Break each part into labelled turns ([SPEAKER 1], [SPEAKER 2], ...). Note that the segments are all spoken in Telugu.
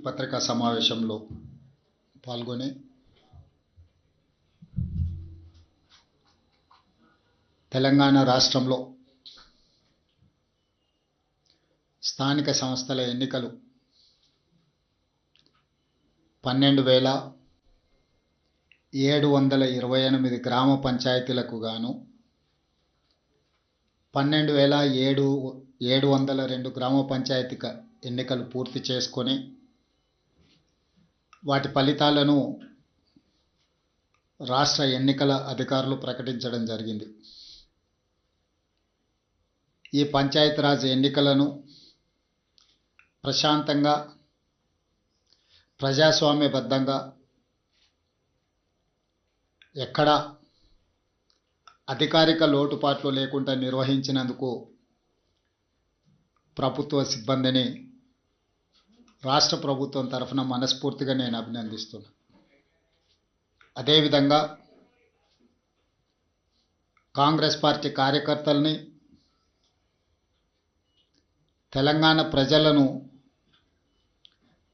[SPEAKER 1] పత్రికా సమావేశంలో పాల్గొని తెలంగాణ రాష్ట్రంలో స్థానిక సంస్థల ఎన్నికలు 12,728 గ్రామ పంచాయతీలకు గాను 12,702 గ్రామ పంచాయతీ ఎన్నికలు పూర్తి చేసుకొని వాటి ఫలితాలను రాష్ట్ర ఎన్నికల అధికారులు ప్రకటించడం జరిగింది. ఈ పంచాయతీరాజ్ ఎన్నికలను ప్రశాంతంగా ప్రజాస్వామ్యబద్ధంగా ఎక్కడ అధికారిక లోటుపాట్లు లేకుండా నిర్వహించినందుకు ప్రభుత్వ సిబ్బందిని రాష్ట్ర ప్రభుత్వం తరఫున మనస్ఫూర్తిగా నేను అభినందిస్తున్నాను. అదేవిధంగా కాంగ్రెస్ పార్టీ కార్యకర్తల్ని, తెలంగాణ ప్రజలను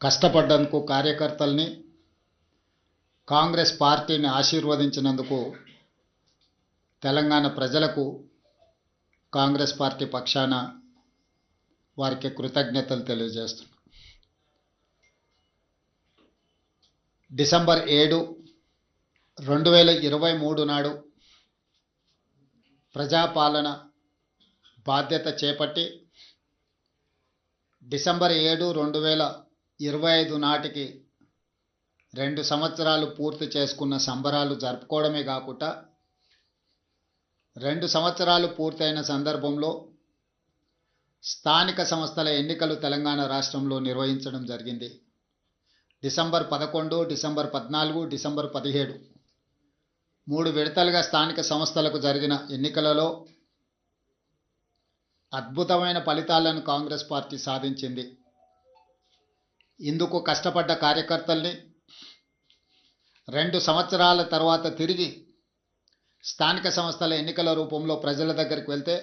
[SPEAKER 1] కష్టపడ్డందుకు కార్యకర్తల్ని, కాంగ్రెస్ పార్టీని ఆశీర్వదించినందుకు తెలంగాణ ప్రజలకు కాంగ్రెస్ పార్టీ పక్షాన వారికి కృతజ్ఞతలు తెలియజేస్తున్నాను. డిసెంబర్ 7, 2023 నాడు ప్రజాపాలన బాధ్యత చేపట్టి డిసెంబర్ 7, 2025 నాటికి 2 సంవత్సరాలు పూర్తి చేసుకున్న సంబరాలు జరుపుకోవడమే కాకుండా 2 సంవత్సరాలు పూర్తయిన సందర్భంలో స్థానిక సంస్థల ఎన్నికలు తెలంగాణ రాష్ట్రంలో నిర్వహించడం జరిగింది. డిసెంబర్ 11, డిసెంబర్ 14, డిసెంబర్ 17 3 విడతలుగా స్థానిక సంస్థలకు జరిగిన ఎన్నికలలో అద్భుతమైన ఫలితాలను కాంగ్రెస్ పార్టీ సాధించింది. ఇందుకు కష్టపడ్డ కార్యకర్తల్ని 2 సంవత్సరాల తర్వాత తిరిగి స్థానిక సంస్థల ఎన్నికల రూపంలో ప్రజల దగ్గరికి వెళ్తే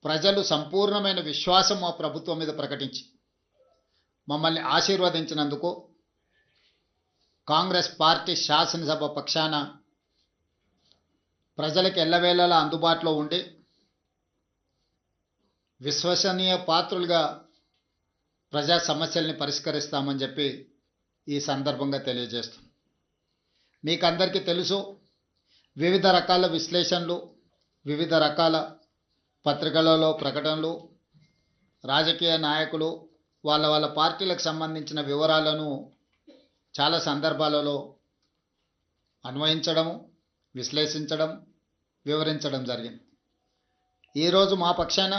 [SPEAKER 1] ప్రజలు సంపూర్ణమైన విశ్వాసం మా ప్రభుత్వం మీద ప్రకటించి మమ్మల్ని ఆశీర్వదించినందుకు కాంగ్రెస్ పార్టీ శాసనసభ పక్షాన ప్రజలకు ఎల్లవేళలా అందుబాటులో ఉండి విశ్వసనీయ పాత్రులుగా ప్రజా సమస్యల్ని పరిష్కరిస్తామని చెప్పి ఈ సందర్భంగా తెలియజేస్తున్నాం. మీకు అందరికీ తెలుసు, వివిధ రకాల విశ్లేషణలు, వివిధ రకాల పత్రికలలో ప్రకటనలు, రాజకీయ నాయకులు వాళ్ళ పార్టీలకు సంబంధించిన వివరాలను చాలా సందర్భాలలో అన్వయించడం, విశ్లేషించడం, వివరించడం జరిగింది. ఈరోజు మా పక్షాన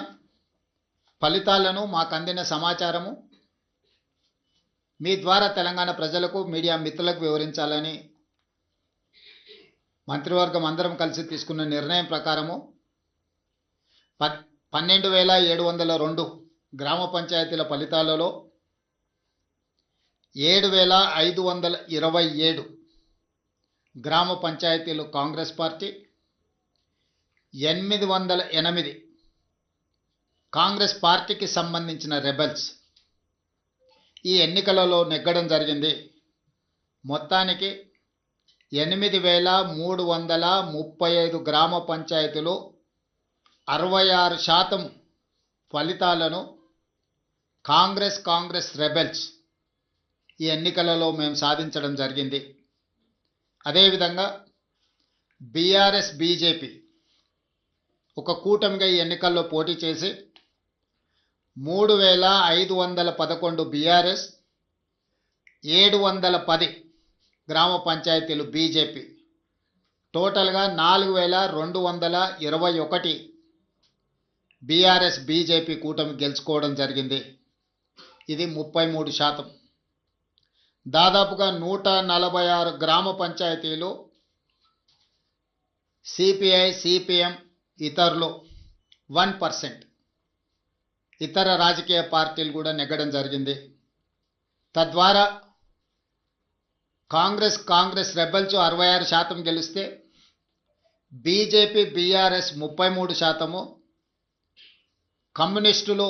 [SPEAKER 1] ఫలితాలను, మాకు అందిన సమాచారము మీ ద్వారా తెలంగాణ ప్రజలకు, మీడియా మిత్రులకు వివరించాలని మంత్రివర్గం అందరం కలిసి తీసుకున్న నిర్ణయం ప్రకారము 12,702 గ్రామ పంచాయతీల ఫలితాలలో 7,527 గ్రామ పంచాయతీలు కాంగ్రెస్ పార్టీ, 808 కాంగ్రెస్ పార్టీకి సంబంధించిన రెబెల్స్ ఈ ఎన్నికలలో నెగ్గడం జరిగింది. మొత్తానికి 8,335 గ్రామ పంచాయతీలు 66% ఫలితాలను కాంగ్రెస్ రెబెల్స్ ఈ ఎన్నికలలో మేము సాధించడం జరిగింది. అదేవిధంగా బీఆర్ఎస్, బీజేపీ ఒక కూటమిగా ఈ ఎన్నికల్లో పోటీ చేసి 3,511 బీఆర్ఎస్, 710 గ్రామ పంచాయతీలు బీజేపీ, టోటల్గా 4,221 బీఆర్ఎస్ బీజేపీ కూటమి గెలుచుకోవడం జరిగింది. ఇది 33%. దాదాపుగా 146 గ్రామ పంచాయతీలు సిపిఐ, సిపిఎం, ఇతరులు 1%, ఇతర రాజకీయ పార్టీలు కూడా నెగ్గడం జరిగింది. తద్వారా కాంగ్రెస్ రెబెల్స్ 66% గెలిస్తే బీజేపీ, బీఆర్ఎస్ 33%, కమ్యూనిస్టులు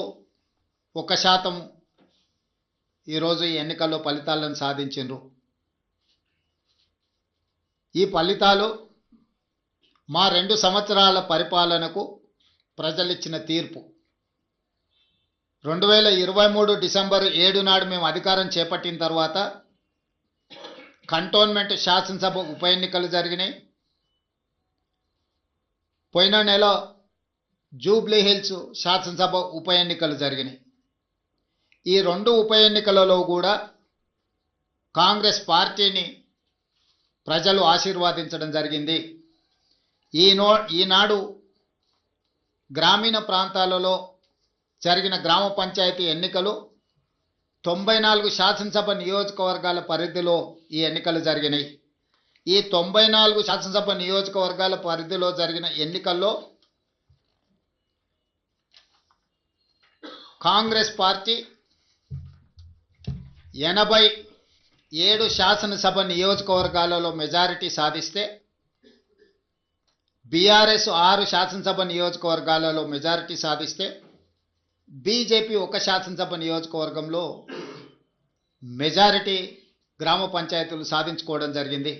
[SPEAKER 1] 1% ఈరోజు ఈ ఎన్నికల్లో ఫలితాలను సాధించిండ్రు. ఈ ఫలితాలు మా 2 సంవత్సరాల పరిపాలనకు ప్రజలిచ్చిన తీర్పు. 2023 డిసెంబర్ 7 నాడు మేము అధికారం చేపట్టిన తర్వాత కంటోన్మెంట్ శాసనసభ ఉప ఎన్నికలు జరిగినాయి. పోయిన నెల జూబ్లీ హిల్స్ శాసనసభ ఉప ఎన్నికలు జరిగినాయి. ఈ 2 ఉప ఎన్నికలలో కూడా కాంగ్రెస్ పార్టీని ప్రజలు ఆశీర్వాదించడం జరిగింది. ఈనాడు గ్రామీణ ప్రాంతాలలో జరిగిన గ్రామ పంచాయతీ ఎన్నికలు 94 శాసనసభ నియోజకవర్గాల పరిధిలో ఈ ఎన్నికలు జరిగినాయి. ఈ 94 శాసనసభ నియోజకవర్గాల పరిధిలో జరిగిన ఎన్నికల్లో కాంగ్రెస్ పార్టీ 87 శాసనసభ నియోజకవర్గాలలో మెజారిటీ సాధిస్తే బీఆర్ఎస్ 6 శాసనసభ నియోజకవర్గాలలో మెజారిటీ సాధిస్తే బీజేపీ 1 శాసనసభ నియోజకవర్గంలో మెజారిటీ గ్రామ పంచాయతీలు సాధించుకోవడం జరిగింది.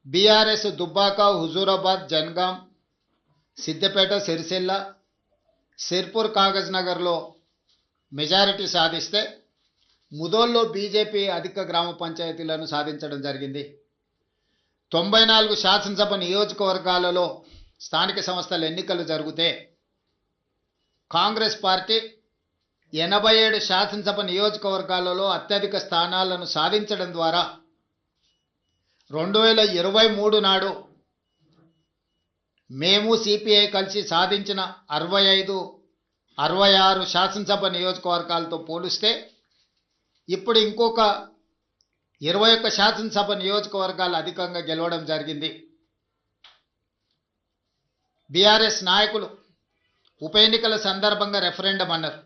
[SPEAKER 1] బీఆర్ఎస్ దుబ్బాక, హుజూరాబాద్, జన్గాం, సిద్దిపేట, సిరిసిల్ల, సిర్పూర్, కాగజ్ నగర్లో మెజారిటీ సాధిస్తే ముదోల్లో బీజేపీ అధిక గ్రామ పంచాయతీలను సాధించడం జరిగింది. 94 శాసనసభ నియోజకవర్గాలలో స్థానిక సంస్థల ఎన్నికలు జరిగితే కాంగ్రెస్ పార్టీ 87 శాసనసభ నియోజకవర్గాలలో అత్యధిక స్థానాలను సాధించడం ద్వారా 2023 నాడు మేము సిపిఐ కలిసి సాధించిన 65, 66 శాసనసభ నియోజకవర్గాలతో పోలిస్తే ఇప్పుడు ఇంకొక 21 శాసనసభ నియోజకవర్గాలు అధికంగా గెలవడం జరిగింది. బీఆర్ఎస్ నాయకులు ఉప ఎన్నికల సందర్భంగా రెఫరెండం అన్నారు.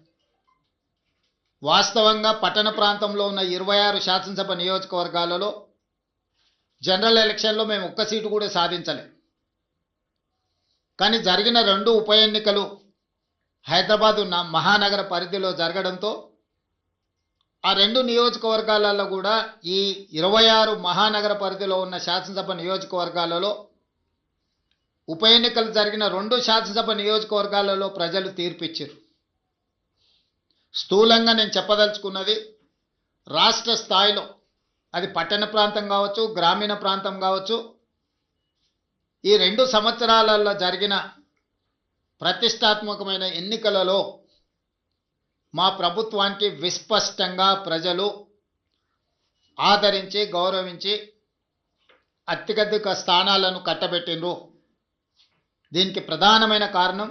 [SPEAKER 1] వాస్తవంగా పట్టణ ప్రాంతంలో ఉన్న 26 శాసనసభ నియోజకవర్గాలలో జనరల్ ఎలక్షన్లో మేము 1 సీటు కూడా సాధించలేం. కానీ జరిగిన 2 ఉప ఎన్నికలు హైదరాబాదు మహానగర పరిధిలో జరగడంతో ఆ 2 నియోజకవర్గాలలో కూడా ఈ 26 మహానగర పరిధిలో ఉన్న శాసనసభ నియోజకవర్గాలలో ఉప ఎన్నికలు జరిగిన 2 శాసనసభ నియోజకవర్గాలలో ప్రజలు తీర్పిచ్చారు. స్థూలంగా నేను చెప్పదలుచుకున్నది, రాష్ట్ర స్థాయిలో అది పట్టణ ప్రాంతం కావచ్చు, గ్రామీణ ప్రాంతం కావచ్చు, ఈ 2 సంవత్సరాలలో జరిగిన ప్రతిష్టాత్మకమైన ఎన్నికలలో మా ప్రభుత్వానికి విస్పష్టంగా ప్రజలు ఆదరించి గౌరవించి అత్యధిక స్థానాలను కట్టబెట్టిండ్రు. దీనికి ప్రధానమైన కారణం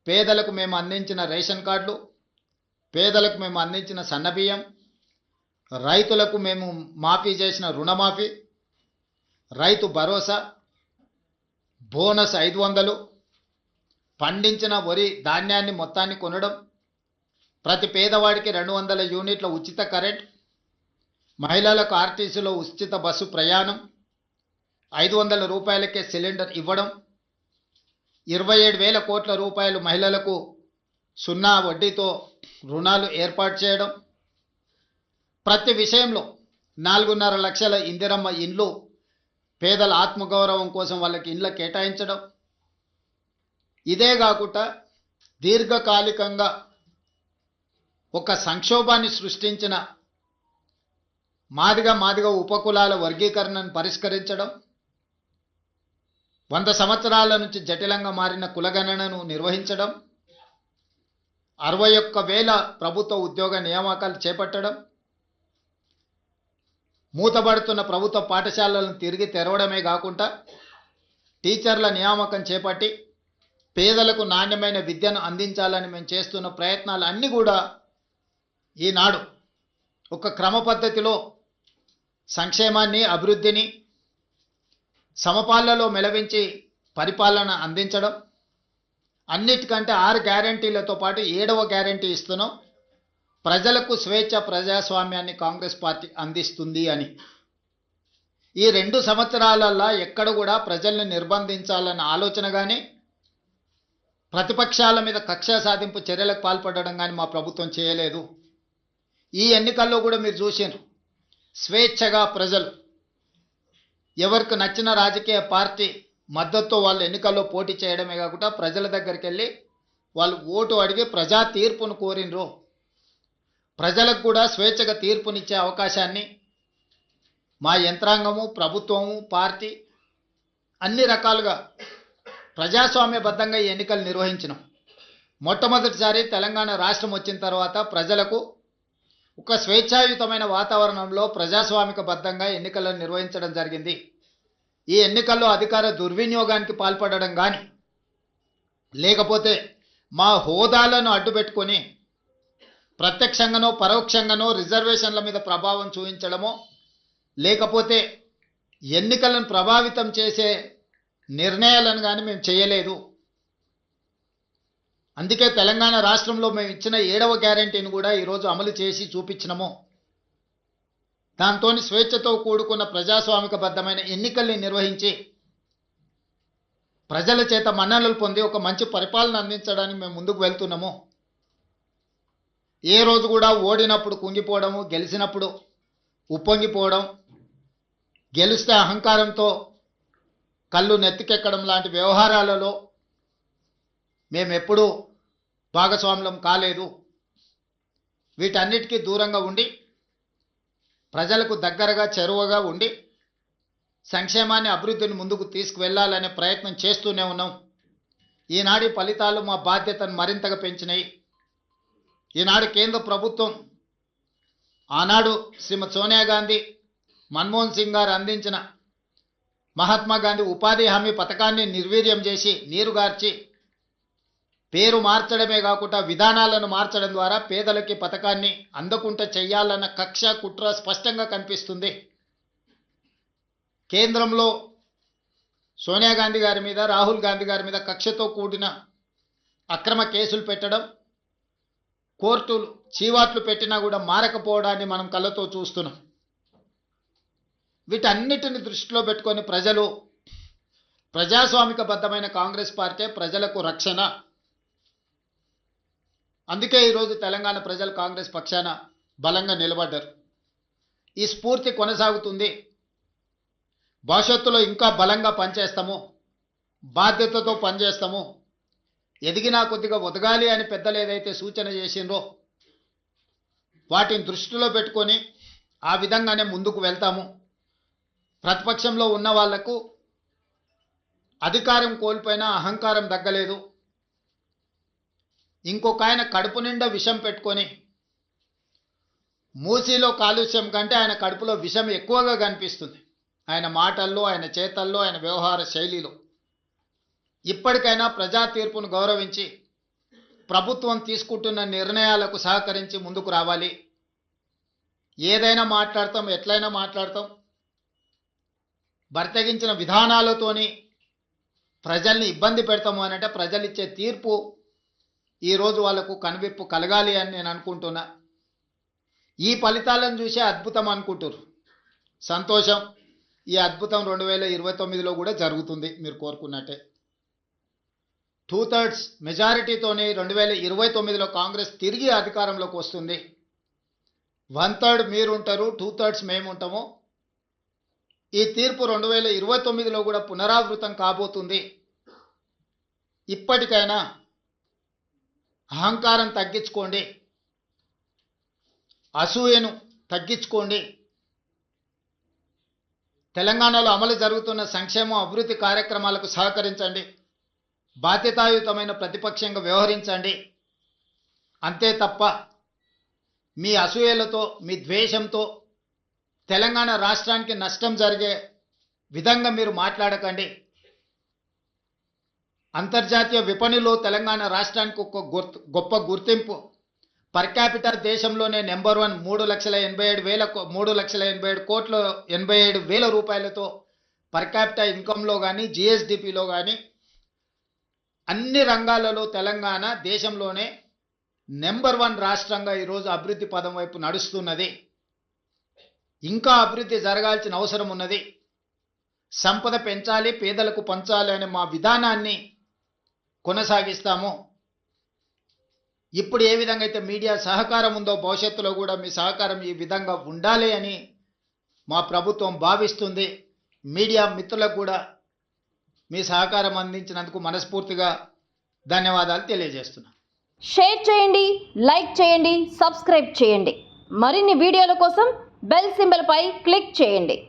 [SPEAKER 1] పేదలకు మేము అందించిన రేషన్ కార్డులు, పేదలకు మేము అందించిన సన్నబియ్యం, రైతులకు మేము మాఫీ చేసిన రుణమాఫీ, రైతు భరోసా, బోనస్ 500, పండించిన వరి ధాన్యాన్ని మొత్తాన్ని కొనడం, ప్రతి పేదవాడికి 200 యూనిట్ల ఉచిత కరెంట్, మహిళలకు ఆర్టీసీలో ఉచిత బస్సు ప్రయాణం, 500 రూపాయలకే సిలిండర్ ఇవ్వడం, 27,000 కోట్ల రూపాయలు మహిళలకు 0 వడ్డీతో రుణాలు ఏర్పాటు చేయడం, ప్రతి విషయంలో 4.5 లక్షల ఇందిరమ్మ ఇండ్లు పేదల ఆత్మగౌరవం కోసం వాళ్ళకి ఇండ్ల కేటాయించడం. ఇదే కాకుండా దీర్ఘకాలికంగా ఒక సంక్షోభాన్ని సృష్టించిన మాదిగ ఉపకులాల వర్గీకరణను పరిష్కరించడం, 100 సంవత్సరాల నుంచి జటిలంగా మారిన కులగణనను నిర్వహించడం, 61,000 ప్రభుత్వ ఉద్యోగ నియామకాలు చేపట్టడం, మూతబడుతున్న ప్రభుత్వ పాఠశాలలను తిరిగి తెరవడమే కాకుండా టీచర్ల నియామకం చేపట్టి పేదలకు నాణ్యమైన విద్యను అందించాలని మేము చేస్తున్న ప్రయత్నాలు అన్నీ కూడా ఈనాడు ఒక క్రమ పద్ధతిలో సంక్షేమాన్ని, అభివృద్ధిని సమపాలలో మెలవించి పరిపాలన అందించడం, అన్నిటికంటే 6 గ్యారంటీలతో పాటు 7వ గ్యారంటీ ఇస్తున్నాం. ప్రజలకు స్వేచ్ఛ, ప్రజాస్వామ్యాన్ని కాంగ్రెస్ పార్టీ అందిస్తుంది అని. ఈ 2 సంవత్సరాలలో ఎక్కడ కూడా ప్రజల్ని నిర్బంధించాలన్న ఆలోచన కానీ, ప్రతిపక్షాల మీద కక్ష సాధింపు చర్యలకు పాల్పడడం కానీ మా ప్రభుత్వం చేయలేదు. ఈ ఎన్నికల్లో కూడా మీరు చూసారు, స్వేచ్ఛగా ప్రజలు ఎవరికి నచ్చిన రాజకీయ పార్టీ మద్దతుతో వాళ్ళు ఎన్నికల్లో పోటీ చేయడమే కాకుండా ప్రజల దగ్గరికి వెళ్ళి వాళ్ళు ఓటు అడిగి ప్రజా తీర్పును కోరినరు. ప్రజలకు కూడా స్వేచ్ఛగా తీర్పునిచ్చే అవకాశాన్ని మా యంత్రాంగము, ప్రభుత్వము, పార్టీ అన్ని రకాలుగా ప్రజాస్వామ్యబద్ధంగా ఈ ఎన్నికలు నిర్వహించినాం. మొట్టమొదటిసారి తెలంగాణ రాష్ట్రం వచ్చిన తర్వాత ప్రజలకు ఒక స్వేచ్ఛాయుతమైన వాతావరణంలో ప్రజాస్వామికబద్ధంగా ఎన్నికలను నిర్వహించడం జరిగింది. ఈ ఎన్నికల్లో అధికార దుర్వినియోగానికి పాల్పడడం కానీ, లేకపోతే మా హోదాలను అడ్డుపెట్టుకొని ప్రత్యక్షంగానో పరోక్షంగానో రిజర్వేషన్ల మీద ప్రభావం చూపించడమో, లేకపోతే ఎన్నికలను ప్రభావితం చేసే నిర్ణయాలను కానీ మేము చేయలేదు. అందుకే తెలంగాణ రాష్ట్రంలో మేము ఇచ్చిన 7వ గ్యారెంటీని కూడా ఈరోజు అమలు చేసి చూపించినాము. దాంతో స్వేచ్ఛతో కూడుకున్న ప్రజాస్వామికబద్ధమైన ఎన్నికల్ని నిర్వహించి ప్రజల చేత మన్ననలు పొంది ఒక మంచి పరిపాలన అందించడానికి మేము ముందుకు వెళ్తున్నాము. ఏ రోజు కూడా ఓడినప్పుడు కుంగిపోవడము, గెలిచినప్పుడు ఉప్పొంగిపోవడం, గెలిస్తే అహంకారంతో కళ్ళు నెత్తికెక్కడం లాంటి వ్యవహారాలలో మేమెప్పుడూ భాగస్వాములం కాలేదు. వీటన్నిటికీ దూరంగా ఉండి ప్రజలకు దగ్గరగా చేరువగా ఉండి సంక్షేమాన్ని, అభివృద్ధిని ముందుకు తీసుకువెళ్లాలనే ప్రయత్నం చేస్తూనే ఉన్నాం. ఈనాటి ఫలితాలు మా బాధ్యతను మరింతగా పెంచినాయి. ఈనాడు కేంద్ర ప్రభుత్వం ఆనాడు శ్రీమతి సోనియా గాంధీ, మన్మోహన్ సింగ్ గారు అందించిన మహాత్మా గాంధీ ఉపాధి హామీ పథకాన్ని నిర్వీర్యం చేసి నీరుగార్చి పేరు మార్చడమే కాకుండా విధానాలను మార్చడం ద్వారా పేదలకి పథకాన్ని అందకుండా చెయ్యాలన్న కక్ష, కుట్ర స్పష్టంగా కనిపిస్తుంది. కేంద్రంలో సోనియా గాంధీ గారి మీద, రాహుల్ గాంధీ గారి మీద కక్షతో కూడిన అక్రమ కేసులు పెట్టడం, కోర్టులు చీవాట్లు పెట్టినా కూడా మారకపోవడాన్ని మనం కళ్ళతో చూస్తున్నాం. వీటన్నిటిని దృష్టిలో పెట్టుకొని ప్రజలు ప్రజాస్వామికబద్ధమైన కాంగ్రెస్ పార్టీ ప్రజలకు రక్షణ. అందుకే ఈరోజు తెలంగాణ ప్రజలు కాంగ్రెస్ పక్షాన బలంగా నిలబడ్డారు. ఈ స్ఫూర్తి కొనసాగుతుంది. భవిష్యత్తులో ఇంకా బలంగా పనిచేస్తాము, బాధ్యతతో పనిచేస్తాము. ఎదిగినా కొద్దిగా ఒదగాలి అని పెద్దలు ఏదైతే సూచన చేసిండ్రో వాటిని దృష్టిలో పెట్టుకొని ఆ విధంగానే ముందుకు వెళ్తాము. ప్రతిపక్షంలో ఉన్న వాళ్లకు అధికారం కోల్పోయినా అహంకారం తగ్గలేదు. ఇంకొక ఆయన కడుపు నిండా విషం పెట్టుకొని, మూసీలో కాలుష్యం కంటే ఆయన కడుపులో విషం ఎక్కువగా కనిపిస్తుంది. ఆయన మాటల్లో, ఆయన చేతల్లో, ఆయన వ్యవహార శైలిలో. ఇప్పటికైనా ప్రజా తీర్పును గౌరవించి ప్రభుత్వం తీసుకుంటున్న నిర్ణయాలకు సహకరించి ముందుకు రావాలి. ఏదైనా మాట్లాడతాం, ఎట్లయినా మాట్లాడతాం. బర్తగించిన విధానాలతోని ప్రజల్ని ఇబ్బంది పెడతాము అనంటే ప్రజలు ఇచ్చే తీర్పు ఈరోజు వాళ్లకు కనువిప్పు కలగాలి అని నేను అనుకుంటున్నా. ఈ ఫలితాలను చూసే అద్భుతం అనుకుంటారు. సంతోషం. ఈ అద్భుతం 2029లో కూడా జరుగుతుంది మీరు కోరుకున్నట్టే. 2/3 మెజారిటీతోనే 2029లో కాంగ్రెస్ తిరిగి అధికారంలోకి వస్తుంది. 1/3 మీరుంటారు, 2/3 మేము ఉంటాము. ఈ తీర్పు 2029లో కూడా పునరావృతం కాబోతుంది. ఇప్పటికైనా అహంకారం తగ్గించుకోండి, అసూయను తగ్గించుకోండి. తెలంగాణలో అమలు జరుగుతున్న సంక్షేమ అభివృద్ధి కార్యక్రమాలకు సహకరించండి. బాధ్యతాయుతమైన ప్రతిపక్షంగా వ్యవహరించండి. అంతే తప్ప మీ అసూయలతో, మీ ద్వేషంతో తెలంగాణ రాష్ట్రానికి నష్టం జరిగే విధంగా మీరు మాట్లాడకండి. అంతర్జాతీయ విపణిలో తెలంగాణ రాష్ట్రానికి ఒక గొప్ప గుర్తింపు. పర్ క్యాపిటల్ దేశంలోనే నెంబర్ 1. 3,87,87,000 రూపాయలతో పర్ క్యాపిటల్ ఇన్కంలో కానీ, జిఎస్డిపిలో కానీ అన్ని రంగాలలో తెలంగాణ దేశంలోనే నెంబర్ 1 రాష్ట్రంగా ఈరోజు అభివృద్ధి పదం వైపు నడుస్తున్నది. ఇంకా అభివృద్ధి జరగాల్సిన అవసరం ఉన్నది. సంపద పెంచాలి, పేదలకు పంచాలి అనే మా విధానాన్ని కొనసాగిస్తాము. ఇప్పుడు ఏ విధంగా అయితే మీడియా సహకారం ఉందో భవిష్యత్తులో కూడా మీ సహకారం ఈ విధంగా ఉండాలి అని మా ప్రభుత్వం భావిస్తుంది. మీడియా మిత్రులకు కూడా మీ సహకారం అందించినందుకు మనస్ఫూర్తిగా ధన్యవాదాలు తెలియజేస్తున్నాను.
[SPEAKER 2] షేర్ చేయండి, లైక్ చేయండి, సబ్స్క్రైబ్ చేయండి. మరిన్ని వీడియోల కోసం బెల్ సింబల్ పై క్లిక్ చేయండి.